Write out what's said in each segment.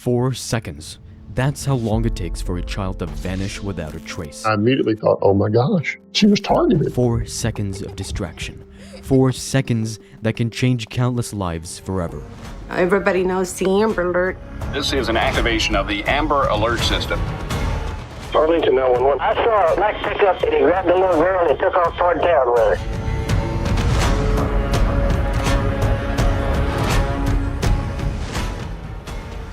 4 seconds. That's how long it takes for a child to vanish without a trace. I immediately thought, oh my gosh, she was targeted. 4 seconds of distraction. 4 seconds that can change countless lives forever. Everybody knows the Amber Alert. This is an activation of the Amber Alert system. Arlington 911. I saw a black pickup and he grabbed the little girl and he took off toward town with her.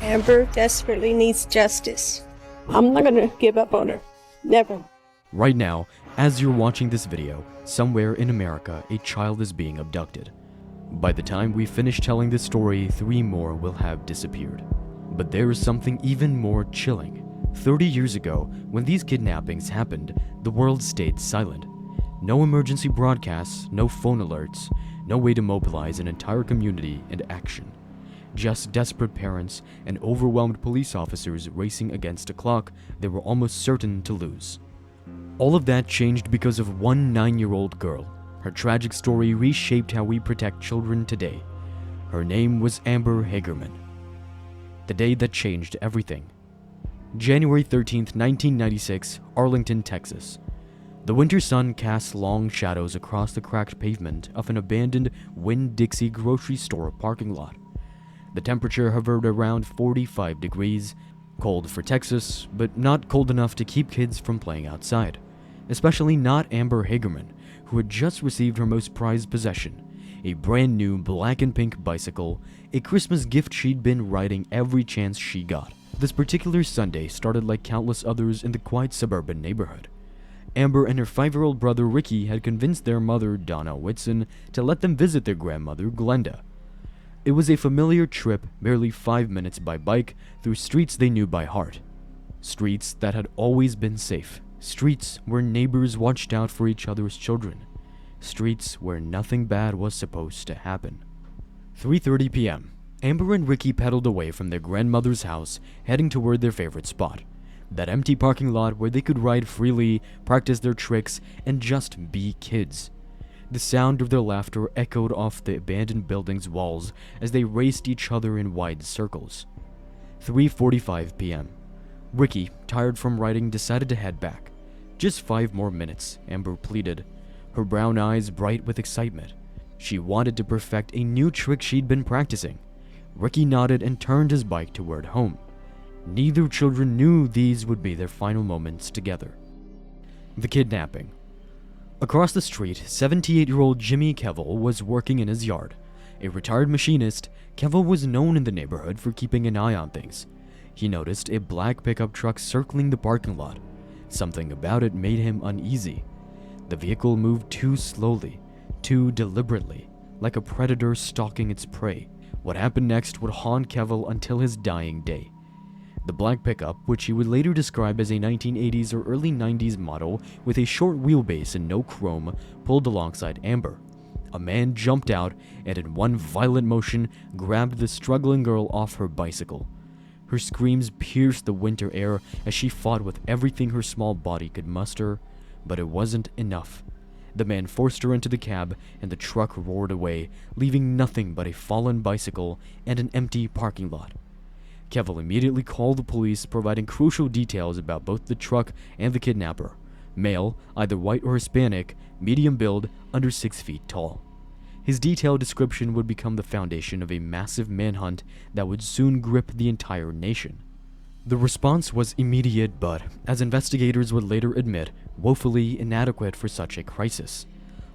Amber desperately needs justice. I'm not gonna give up on her. Never. Right now, as you're watching this video, somewhere in America, a child is being abducted. By the time we finish telling this story, 3 more will have disappeared. But there is something even more chilling. 30 years ago, when these kidnappings happened, the world stayed silent. No emergency broadcasts, no phone alerts, no way to mobilize an entire community into action. Just desperate parents and overwhelmed police officers racing against a clock they were almost certain to lose. All of that changed because of one 9-year-old girl. Her tragic story reshaped how we protect children today. Her name was Amber Hagerman. The day that changed everything. January 13th, 1996, Arlington, Texas. The winter sun cast long shadows across the cracked pavement of an abandoned Winn-Dixie grocery store parking lot. The temperature hovered around 45 degrees, cold for Texas, but not cold enough to keep kids from playing outside. Especially not Amber Hagerman, who had just received her most prized possession, a brand new black and pink bicycle, a Christmas gift she'd been riding every chance she got. This particular Sunday started like countless others in the quiet suburban neighborhood. Amber and her 5-year-old brother Ricky had convinced their mother, Donna Whitson, to let them visit their grandmother, Glenda. It was a familiar trip, barely 5 minutes by bike, through streets they knew by heart. Streets that had always been safe. Streets where neighbors watched out for each other's children. Streets where nothing bad was supposed to happen. 3:30 p.m. Amber and Ricky pedaled away from their grandmother's house, heading toward their favorite spot. That empty parking lot where they could ride freely, practice their tricks, and just be kids. The sound of their laughter echoed off the abandoned building's walls as they raced each other in wide circles. 3:45 p.m. Ricky, tired from riding, decided to head back. Just 5 more minutes, Amber pleaded, her brown eyes bright with excitement. She wanted to perfect a new trick she'd been practicing. Ricky nodded and turned his bike toward home. Neither children knew these would be their final moments together. The kidnapping. Across the street, 78-year-old Jimmy Kevill was working in his yard. A retired machinist, Kevill was known in the neighborhood for keeping an eye on things. He noticed a black pickup truck circling the parking lot. Something about it made him uneasy. The vehicle moved too slowly, too deliberately, like a predator stalking its prey. What happened next would haunt Kevill until his dying day. The black pickup, which he would later describe as a 1980s or early 90s model with a short wheelbase and no chrome, pulled alongside Amber. A man jumped out and in one violent motion grabbed the struggling girl off her bicycle. Her screams pierced the winter air as she fought with everything her small body could muster, but it wasn't enough. The man forced her into the cab and the truck roared away, leaving nothing but a fallen bicycle and an empty parking lot. Kevill immediately called the police, providing crucial details about both the truck and the kidnapper. Male, either white or Hispanic, medium build, under 6 feet tall. His detailed description would become the foundation of a massive manhunt that would soon grip the entire nation. The response was immediate but, as investigators would later admit, woefully inadequate for such a crisis.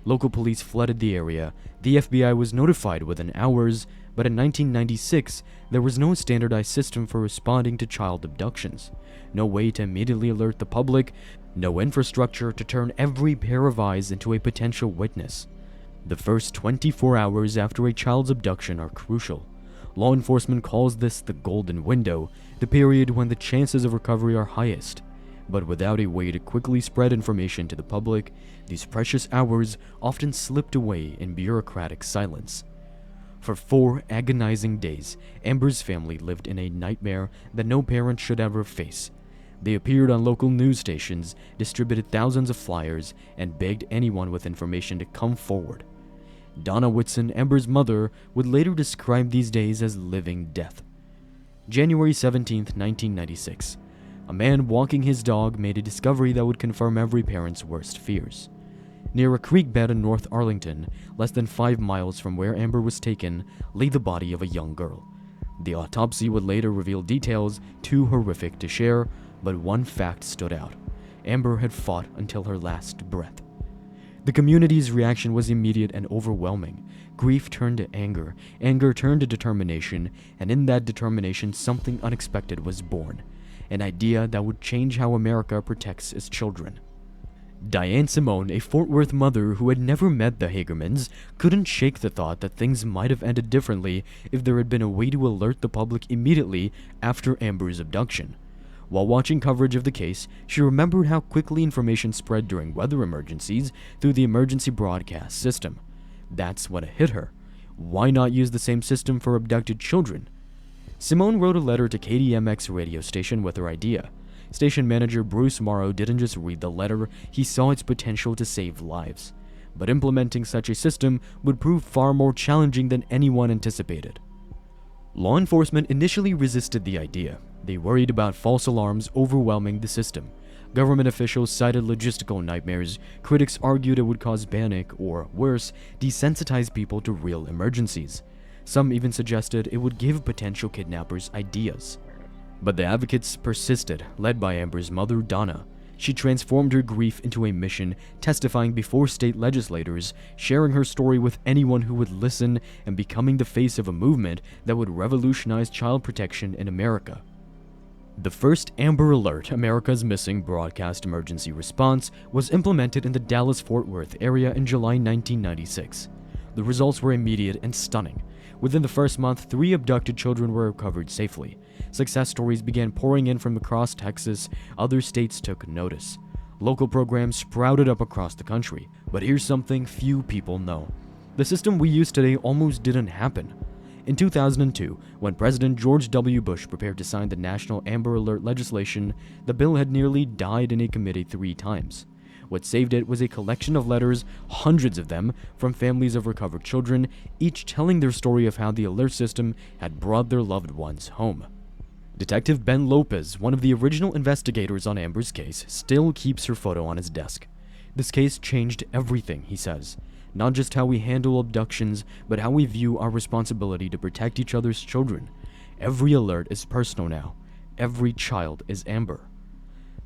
Local police flooded the area, the FBI was notified within hours, but in 1996, there was no standardized system for responding to child abductions, no way to immediately alert the public, no infrastructure to turn every pair of eyes into a potential witness. The first 24 hours after a child's abduction are crucial. Law enforcement calls this the golden window, the period when the chances of recovery are highest. But without a way to quickly spread information to the public, these precious hours often slipped away in bureaucratic silence. For 4 agonizing days, Amber's family lived in a nightmare that no parent should ever face. They appeared on local news stations, distributed thousands of flyers, and begged anyone with information to come forward. Donna Whitson, Amber's mother, would later describe these days as living death. January 17, 1996. A man walking his dog made a discovery that would confirm every parent's worst fears. Near a creek bed in North Arlington, less than 5 miles from where Amber was taken, lay the body of a young girl. The autopsy would later reveal details too horrific to share, but one fact stood out. Amber had fought until her last breath. The community's reaction was immediate and overwhelming. Grief turned to anger, anger turned to determination, and in that determination something unexpected was born. An idea that would change how America protects its children. Diane Simone, a Fort Worth mother who had never met the Hagermans, couldn't shake the thought that things might have ended differently if there had been a way to alert the public immediately after Amber's abduction. While watching coverage of the case, she remembered how quickly information spread during weather emergencies through the emergency broadcast system. That's when it hit her. Why not use the same system for abducted children? Simone wrote a letter to KDMX radio station with her idea. Station manager Bruce Morrow didn't just read the letter, he saw its potential to save lives. But implementing such a system would prove far more challenging than anyone anticipated. Law enforcement initially resisted the idea. They worried about false alarms overwhelming the system. Government officials cited logistical nightmares. Critics argued it would cause panic, or worse, desensitize people to real emergencies. Some even suggested it would give potential kidnappers ideas. But the advocates persisted, led by Amber's mother, Donna. She transformed her grief into a mission, testifying before state legislators, sharing her story with anyone who would listen, and becoming the face of a movement that would revolutionize child protection in America. The first Amber Alert, America's Missing broadcast emergency response, was implemented in the Dallas-Fort Worth area in July 1996. The results were immediate and stunning. Within the first month, 3 abducted children were recovered safely. Success stories began pouring in from across Texas. Other states took notice. Local programs sprouted up across the country. But here's something few people know. The system we use today almost didn't happen. In 2002, when President George W. Bush prepared to sign the National Amber Alert legislation, the bill had nearly died in a committee 3 times. What saved it was a collection of letters, hundreds of them, from families of recovered children, each telling their story of how the alert system had brought their loved ones home. Detective Ben Lopez, one of the original investigators on Amber's case, still keeps her photo on his desk. This case changed everything, he says. Not just how we handle abductions, but how we view our responsibility to protect each other's children. Every alert is personal now. Every child is Amber.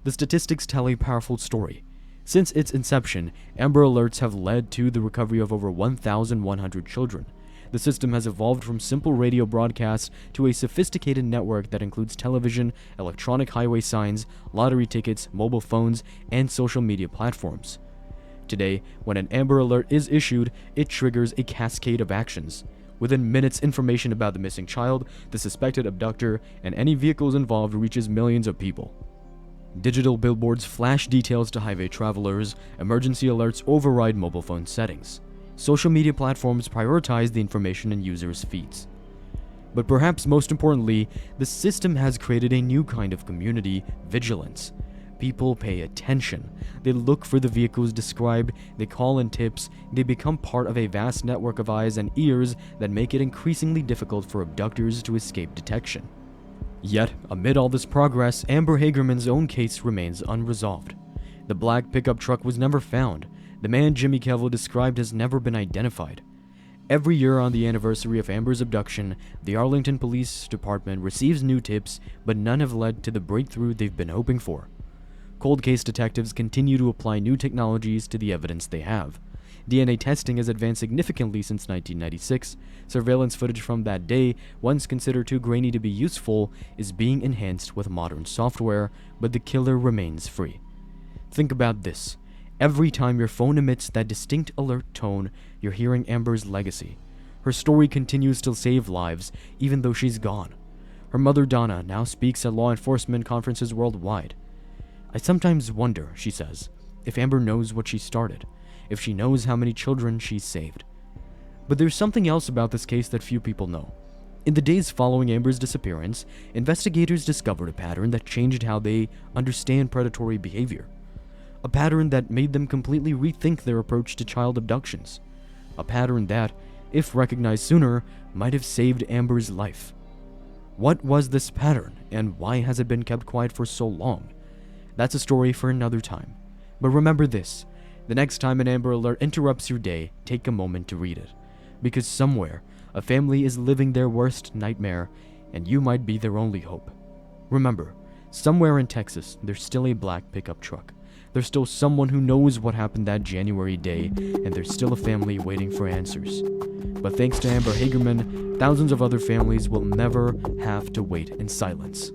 The statistics tell a powerful story. Since its inception, Amber Alerts have led to the recovery of over 1,100 children. The system has evolved from simple radio broadcasts to a sophisticated network that includes television, electronic highway signs, lottery tickets, mobile phones, and social media platforms. Today, when an Amber Alert is issued, it triggers a cascade of actions. Within minutes, information about the missing child, the suspected abductor, and any vehicles involved reaches millions of people. Digital billboards flash details to highway travelers, emergency alerts override mobile phone settings. Social media platforms prioritize the information in users' feeds. But perhaps most importantly, the system has created a new kind of community, vigilance. People pay attention. They look for the vehicles described, they call in tips, they become part of a vast network of eyes and ears that make it increasingly difficult for abductors to escape detection. Yet, amid all this progress, Amber Hagerman's own case remains unresolved. The black pickup truck was never found. The man Jimmy Cavill described has never been identified. Every year on the anniversary of Amber's abduction, the Arlington Police Department receives new tips, but none have led to the breakthrough they've been hoping for. Cold case detectives continue to apply new technologies to the evidence they have. DNA testing has advanced significantly since 1996. Surveillance footage from that day, once considered too grainy to be useful, is being enhanced with modern software, but the killer remains free. Think about this. Every time your phone emits that distinct alert tone, you're hearing Amber's legacy. Her story continues to save lives, even though she's gone. Her mother Donna now speaks at law enforcement conferences worldwide. I sometimes wonder, she says, if Amber knows what she started, if she knows how many children she's saved. But there's something else about this case that few people know. In the days following Amber's disappearance, investigators discovered a pattern that changed how they understand predatory behavior. A pattern that made them completely rethink their approach to child abductions. A pattern that, if recognized sooner, might have saved Amber's life. What was this pattern, and why has it been kept quiet for so long? That's a story for another time. But remember this, the next time an Amber Alert interrupts your day, take a moment to read it. Because somewhere, a family is living their worst nightmare, and you might be their only hope. Remember, somewhere in Texas, there's still a black pickup truck. There's still someone who knows what happened that January day, and there's still a family waiting for answers. But thanks to Amber Hagerman, thousands of other families will never have to wait in silence.